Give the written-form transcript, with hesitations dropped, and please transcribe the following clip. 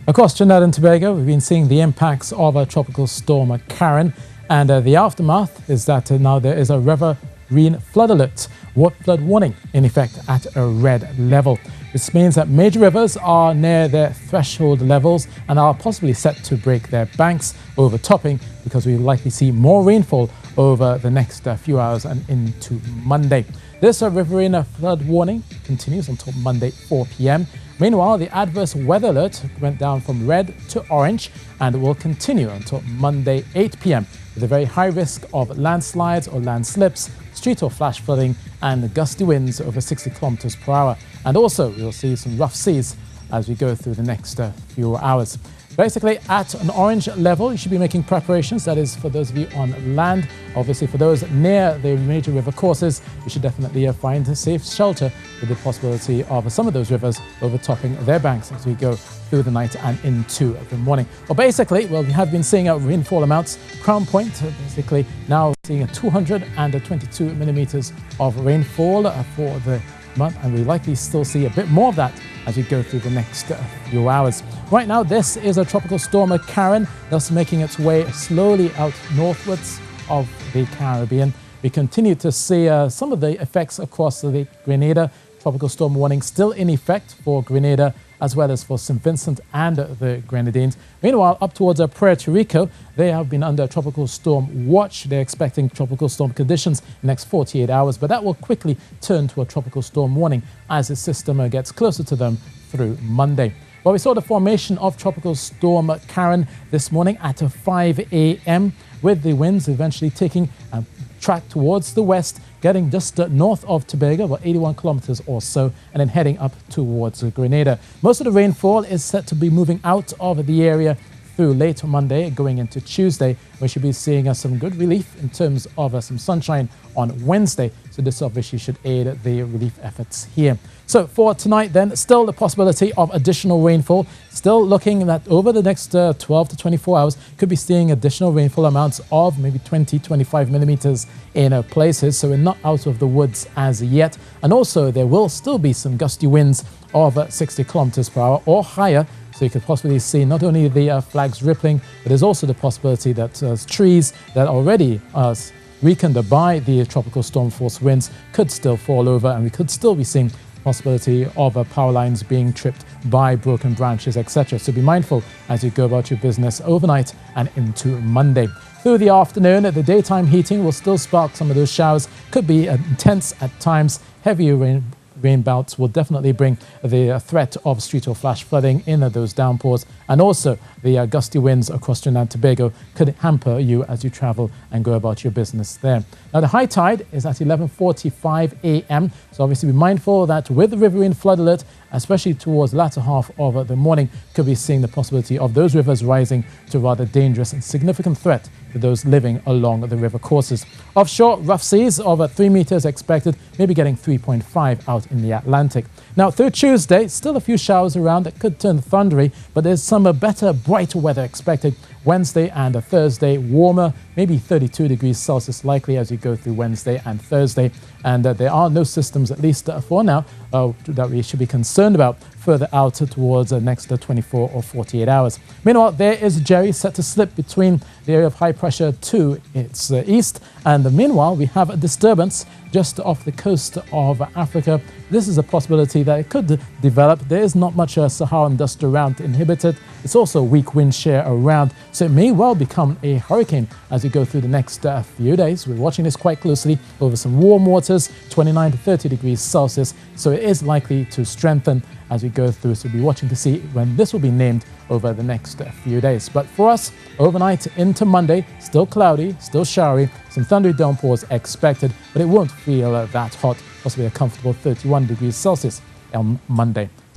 Across Trinidad and Tobago, we've been seeing the impacts of a tropical storm Karen, and the aftermath is that now there is a riverine flood alert, flood warning in effect at a red level. This means that major rivers are near their threshold levels and are possibly set to break their banks, overtopping, because we will likely see more rainfall over the next few hours and into Monday. This riverine flood warning continues until Monday 4 p.m. Meanwhile, the adverse weather alert went down from red to orange and will continue until Monday 8 p.m. with a very high risk of landslides or landslips, street or flash flooding, and gusty winds over 60 kilometers per hour. And also, we'll see some rough seas as we go through the next few hours. Basically, at an orange level, you should be making preparations. That is for those of you on land. Obviously, for those near the major river courses, you should definitely find a safe shelter with the possibility of some of those rivers overtopping their banks as we go through the night and into the morning. Well, basically, we have been seeing rainfall amounts. Crown Point, basically, now seeing 222 millimeters of rainfall for the month, and we likely still see a bit more of that as we go through the next few hours. Right now, this is a tropical storm Karen, thus making its way slowly out northwards of the Caribbean. We continue to see some of the effects across the Grenada. Tropical storm warning still in effect for Grenada as well as for St. Vincent and the Grenadines. Meanwhile, up towards Puerto Rico, they have been under tropical storm watch. They're expecting tropical storm conditions in the next 48 hours, but that will quickly turn to a tropical storm warning as the system gets closer to them through Monday. Well, we saw the formation of tropical storm Karen this morning at 5 a.m. with the winds eventually taking a track towards the west, getting just north of Tobago, about 81 kilometers or so, and then heading up towards Grenada. Most of the rainfall is set to be moving out of the area through late Monday, going into Tuesday. We should be seeing some good relief in terms of some sunshine on Wednesday. So this obviously should aid the relief efforts here. So for tonight then, still the possibility of additional rainfall. Still looking that over the next 12 to 24 hours, could be seeing additional rainfall amounts of maybe 20, 25 millimeters in places. So we're not out of the woods as yet. And also there will still be some gusty winds of 60 kilometers per hour or higher. So you could possibly see not only the flags rippling, but there's also the possibility that trees that already are weakened by the tropical storm force winds could still fall over, and we could still be seeing possibility of power lines being tripped by broken branches, etc. So be mindful as you go about your business overnight and into Monday. Through the afternoon, the daytime heating will still spark some of those showers. Could be intense at times. Heavier rain bouts will definitely bring the threat of street or flash flooding in those downpours, and also the gusty winds across Trinidad and Tobago could hamper you as you travel and go about your business there. Now the high tide is at 11:45 a.m. so obviously be mindful that with the riverine flood alert, especially towards the latter half of the morning, could be seeing the possibility of those rivers rising to a rather dangerous and significant threat to those living along the river courses. Offshore, rough seas of 3 meters expected, maybe getting 3.5 out in the Atlantic. Now through Tuesday, still a few showers around that could turn thundery, but there's some better, brighter weather expected. Wednesday and Thursday, warmer, maybe 32 degrees Celsius likely as you go through Wednesday and Thursday. And there are no systems, at least for now, that we should be concerned about further out towards the next 24 or 48 hours. Meanwhile, there is Jerry set to slip between the area of high pressure to its east. And meanwhile, we have a disturbance just off the coast of Africa. This is a possibility that it could develop. There is not much Saharan dust around to inhibit it. It's also a weak wind shear around, so it may well become a hurricane as we go through the next few days. We're watching this quite closely over some warm waters, 29 to 30 degrees Celsius, so it is likely to strengthen as we go through. So we'll be watching to see when this will be named over the next few days. But for us, overnight into Monday, still cloudy, still showery, some thundery downpours expected, but it won't feel that hot, possibly a comfortable 31 degrees Celsius on Monday.